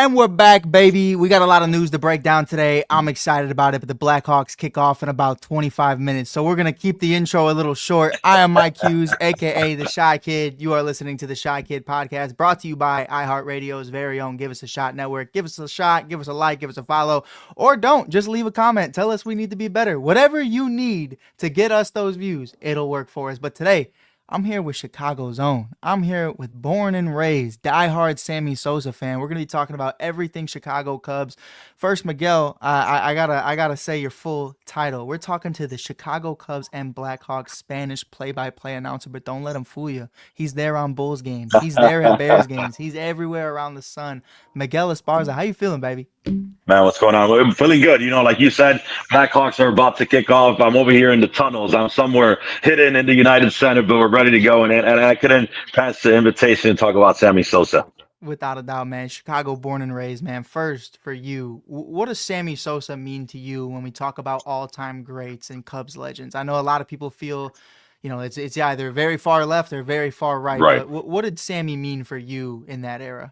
And we're back, baby. We got a lot of news to break down today. I'm excited about it, but the Blackhawks kick off in about 25 minutes. So we're going to keep the intro a little short. I am Mike Hughes, a.k.a. The Shy Kid. You are listening to the Shy Kid podcast, brought to you by iHeartRadio's very own Give Us a Shot Network. Give us a shot, give us a like, give us a follow, or don't. Just leave a comment. Tell us we need to be better. Whatever you need to get us those views, it'll work for us. But today, I'm here with Chicago's own. I'm here with born and raised, diehard Sammy Sosa fan. We're gonna be talking about everything Chicago Cubs. First, Miguel, I gotta say your full title. We're talking to the Chicago Cubs and Blackhawks Spanish play-by-play announcer, but don't let him fool you. He's there on Bulls games. He's there at Bears games. He's everywhere around the sun. Miguel Esparza, how you feeling, baby? Man, what's going on? I'm feeling good. Like you said, Blackhawks are about to kick off. I'm over here in the tunnels. I'm somewhere hidden in the United Center, but we're ready to go. And I couldn't pass the invitation to talk about Sammy Sosa. Without a doubt, man. Chicago born and raised, man. First, for you, what does Sammy Sosa mean to you when we talk about all-time greats and Cubs legends? I know a lot of people feel, it's either very far left or very far right. Right. But what did Sammy mean for you in that era?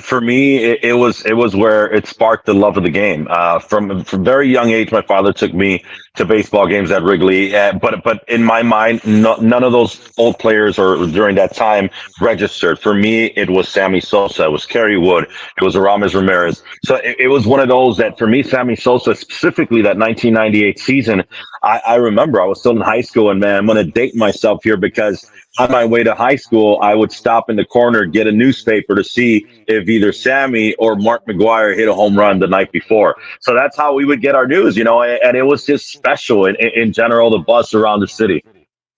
For me, it was where it sparked the love of the game. From very young age, my father took me to baseball games at Wrigley. But in my mind, none of those old players or during that time registered. For me, it was Sammy Sosa, it was Kerry Wood, it was Aramis Ramirez. So it was one of those that for me, Sammy Sosa, specifically that 1998 season, I remember I was still in high school, and man, I'm going to date myself here because on my way to high school, I would stop in the corner, get a newspaper to see if either Sammy or Mark McGwire hit a home run the night before. So that's how we would get our news, and it was just special in general, the buzz around the city.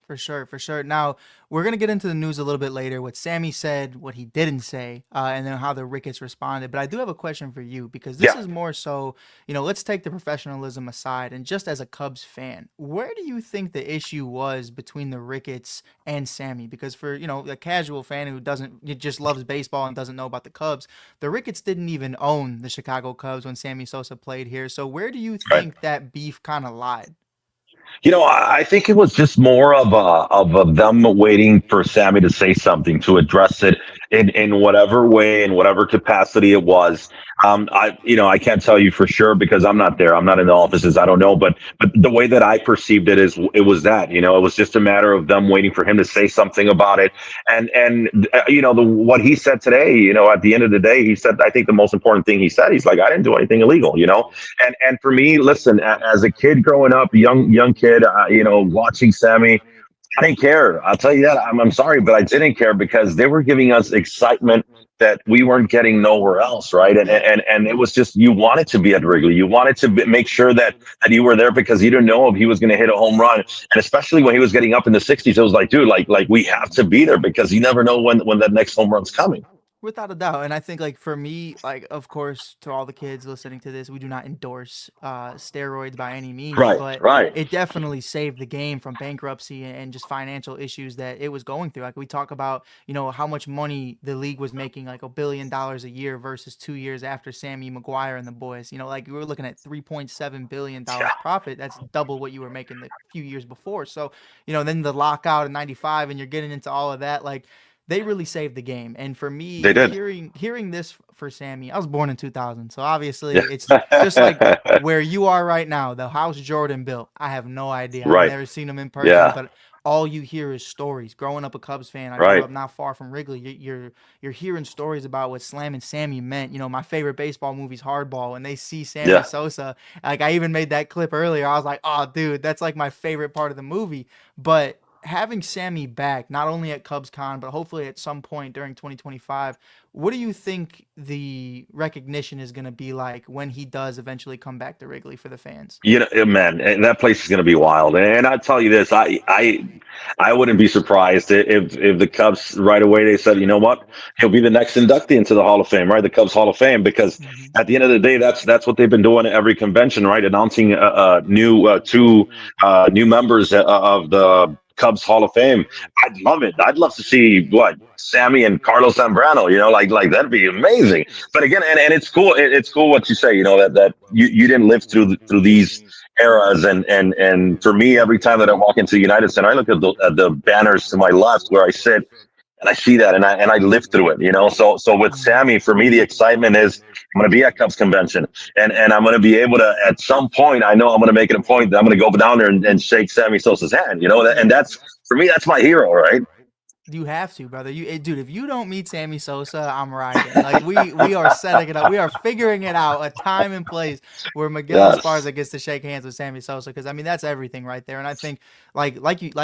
For sure, for sure. Now, we're going to get into the news a little bit later, what Sammy said, what he didn't say, and then how the Ricketts responded. But I do have a question for you because this is more so, let's take the professionalism aside. And just as a Cubs fan, where do you think the issue was between the Ricketts and Sammy? Because for, a casual fan who just loves baseball and doesn't know about the Cubs, the Ricketts didn't even own the Chicago Cubs when Sammy Sosa played here. So where do you think that beef kind of lied? I think it was just more of them waiting for Sammy to say something, to address it in whatever way, in whatever capacity it was. I can't tell you for sure because I'm not there. I'm not in the offices. I don't know. But the way that I perceived it is it was that, it was just a matter of them waiting for him to say something about it. What he said today, at the end of the day, he said, I think the most important thing he said, he's like, I didn't do anything illegal, and for me, listen, as a kid growing up, young kid, watching Sammy, I didn't care. I'll tell you that. I'm sorry, but I didn't care because they were giving us excitement that we weren't getting nowhere else, right? And it was just, you wanted to be at Wrigley. You wanted to make sure that you were there because you didn't know if he was going to hit a home run. And especially when he was getting up in the 60s, it was like, dude, like we have to be there because you never know when that next home run's coming. Without a doubt. And I think, like, for me, like, of course, to all the kids listening to this, we do not endorse steroids by any means, but it definitely saved the game from bankruptcy and just financial issues that it was going through. Like, we talk about, how much money the league was making, like $1 billion a year versus 2 years after Sammy McGwire and the boys. Like, we were looking at $3.7 billion profit. That's double what you were making the few years before. So, then the lockout in 95 and you're getting into all of that, like, they really saved the game. And for me, hearing this for Sammy, I was born in 2000. So obviously it's just like where you are right now, the house Jordan built. I have no idea. I've never seen him in person, but all you hear is stories. Growing up a Cubs fan, I grew up not far from Wrigley. You're hearing stories about what Slam and Sammy meant. My favorite baseball movie's Hardball, and they see Sammy Sosa. Like, I even made that clip earlier. I was like, oh, dude, that's like my favorite part of the movie. But having Sammy back, not only at CubsCon, but hopefully at some point during 2025, what do you think the recognition is going to be like when he does eventually come back to Wrigley for the fans? Man, that place is going to be wild. And I'll tell you this, I wouldn't be surprised if the Cubs right away, they said, you know what, he'll be the next inductee into the Hall of Fame, right? The Cubs Hall of Fame, because at the end of the day, that's what they've been doing at every convention, right? Announcing two new members of the Cubs Hall of Fame. I'd love it. I'd love to see Sammy and Carlos Zambrano, like that'd be amazing. But again, and it's cool. It's cool what you say, that you didn't live through these eras. And for me, every time that I walk into United Center, I look at the banners to my left where I sit. And I see that, and I live through it, So with Mhm. Sammy, for me, the excitement is I'm going to be at Cubs convention, and I'm going to be able to, at some point, I know I'm going to make it a point that I'm going to go down there and shake Sammy Sosa's hand, and Yeah. that's for me, that's my hero, right? You have to, brother. Dude, if you don't meet Sammy Sosa, I'm riding. Like we are setting it up. We are figuring it out, a time and place where Miguel Yes. Esparza gets to shake hands with Sammy Sosa. Because I mean, that's everything right there. And I think, like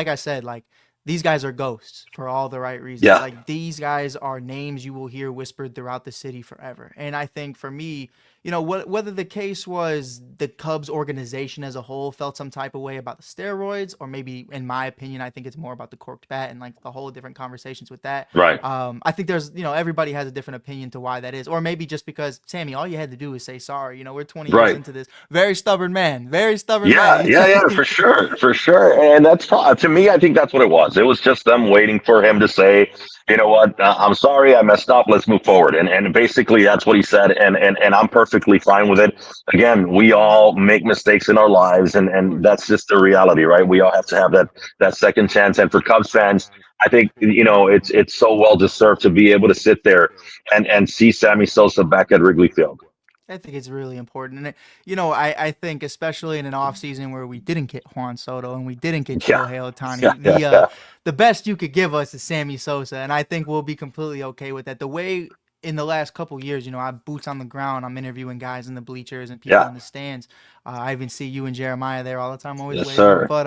I said, like these guys are ghosts for all the right reasons. Yeah. Like these guys are names you will hear whispered throughout the city forever. And I think for me, whether the case was the Cubs organization as a whole felt some type of way about the steroids, or maybe, in my opinion, I think it's more about the corked bat and like the whole different conversations with that. Right. I think there's, everybody has a different opinion to why that is, or maybe just because Sammy, all you had to do is say sorry. We're 20 years Right. into this. Very stubborn man. Very stubborn Yeah, man. yeah, yeah, for sure, for sure. And to me, I think that's what it was. It was just them waiting for him to say, you know what, I'm sorry, I messed up. Let's move forward. And basically, that's what he said. And I'm perfectly fine with it. Again, we all make mistakes in our lives, Of and course. that's just the reality, right? We all have to have that second chance. And for Cubs fans, I think it's so well deserved to be able to sit there and see Sammy Sosa back at Wrigley Field. I think it's really important. And, I think especially in an off season where we didn't get Juan Soto and we didn't get Yeah, Shohei yeah, Ohtani, yeah, the yeah. the best you could give us is Sammy Sosa, and I think we'll be completely okay with that. The way in the last couple years, I have boots on the ground. I'm interviewing guys in the bleachers and people Yeah. in the stands. I even see you and Jeremiah there all the time, always Yes, waving. sir. But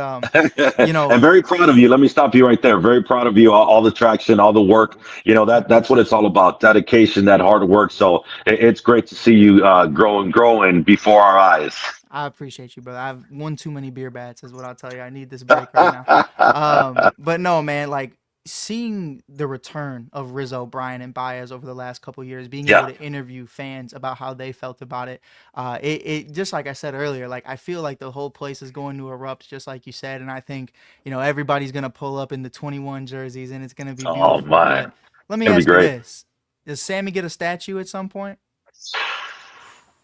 you And know, very proud of you. Let me stop you right there. Very proud of you. All the traction, all the work. I That's what appreciate it's you. all about. Dedication, that hard work. So it's great to see you growing before our eyes. I appreciate you, brother. I've won too many beer bats, is what I'll tell you. I need this break right now. But no, man, like seeing the return of Rizzo, Bryan, and Baez over the last couple years, being able Yeah. to interview fans about how they felt about it. It just like I said earlier, like I feel like the whole place is going to erupt, just like you said. And I think, everybody's gonna pull up in the 21 jerseys and it's gonna be Oh beautiful. my, But let me it'd be ask you great. this. Does Sammy get a statue at some point?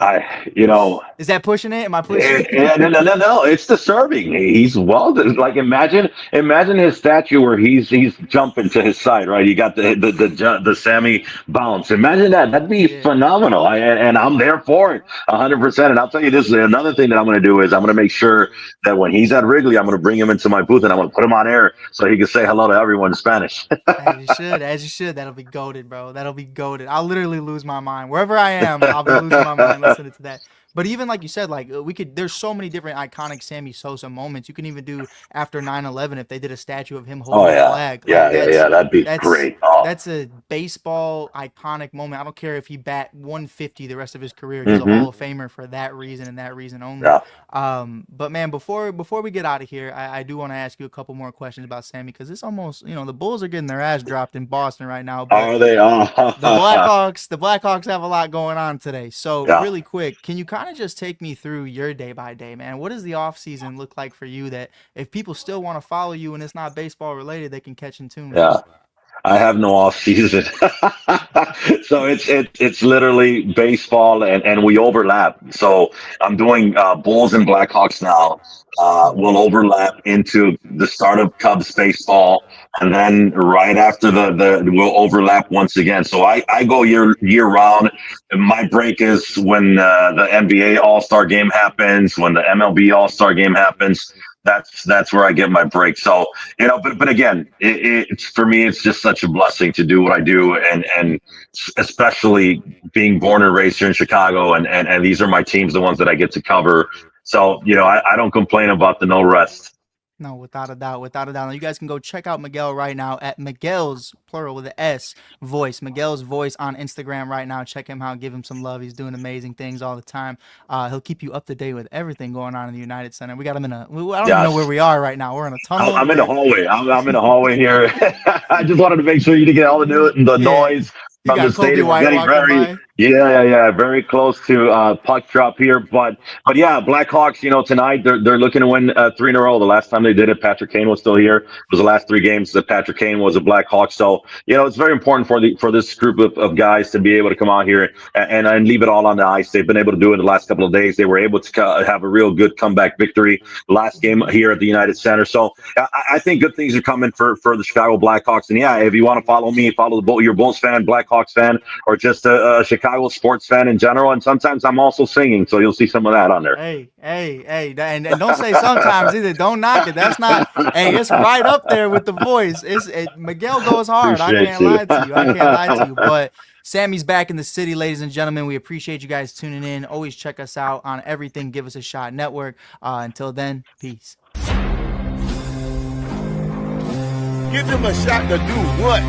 I, you know, Is that pushing it? Am I pushing No, it? no, no, no. It's disturbing. He's well. Like imagine his statue where he's jumping to his side. Right. You got the Sammy bounce. Imagine that. That'd be Yeah. phenomenal. And I'm there for it 100%. And I'll tell you this. Another thing that I'm going to do is I'm going to make sure that when he's at Wrigley, I'm going to bring him into my booth and I'm going to put him on air so he can say hello to everyone in Spanish. As you should, as you should. That'll be goaded, bro. That'll be goaded. I'll literally lose my mind wherever I am. I'll be losing my mind listening to that. But even like you said, like we could. There's so many different iconic Sammy Sosa moments. You can even do after 9/11 if they did a statue of him Oh holding the yeah, flag. Like yeah, yeah, yeah. That'd be that's great. Oh. that's a baseball iconic moment. I don't care if he bat 150 the rest of his career. He's a Hmm. Hall of Famer for that reason and that reason only. Yeah. But man, before we get out of here, I do want to ask you a couple more questions about Sammy because it's almost, the Bulls are getting their ass dropped in Boston right now, but Are they? Oh. the Blackhawks have a lot going on today. So Yeah. really quick, can you kind of just take me through your day by day, man? What does the off season look like for you that if people still want to follow you and it's not baseball related, they can catch in tune? Yeah. I have no off season, so it's literally baseball, and we overlap. So I'm doing Bulls and Blackhawks now. We'll Mhm. overlap into the start of Cubs baseball, and then right after the we'll overlap once again. So I go year round. My break is when the NBA All Star Game happens, when the MLB All Star Game happens. That's where I get my break. So but again, it's for me, it's just such a blessing to do what I do, and especially being born and raised here in Chicago, and these are my teams, the ones that I get to cover. So I don't complain about the no rest. No, without a doubt, without a doubt. Now, you guys can go check out Miguel right now at Miguel's plural with the S voice, Miguel's voice on Instagram right now. Check him out, give him some love. He's doing amazing things all the time. He'll keep you up to date with everything going on in the United Center. We got him I don't even know where Yes, we are right now. We're in a tunnel. I'm in the hallway. I'm in the hallway here. I just wanted to make sure you didn't get all the Yeah, the yeah. noise. You from the got Kobe stadium. We're White getting walking very, by. yeah, very close to puck drop here. But yeah, Blackhawks. Tonight they're looking to win 3 in a row. The last time they did it, Patrick Kane was still here. It was the last 3 games that Patrick Kane was a Blackhawk. So it's very important for this group of guys to be able to come out here and leave it all on the ice. They've been able to do it the last couple of days. They were able to have a real good comeback victory last game here at the United Center. So I think good things are coming for the Chicago Blackhawks. And yeah, if you want to follow me, follow your Bulls fan, Blackhawks fan, or just a Chicago sports fan in general. And sometimes I'm also singing, so you'll see some of that on there. Hey, and don't say sometimes either. Don't knock it. That's not. Hey, it's right up there with the voice. Miguel goes hard. I Appreciate can't you. lie to you. I can't lie to you. But Sammy's back in the city, ladies and gentlemen. We appreciate you guys tuning in. Always check us out on everything Give Us a Shot Network. Until then, peace. Give them a shot to do what?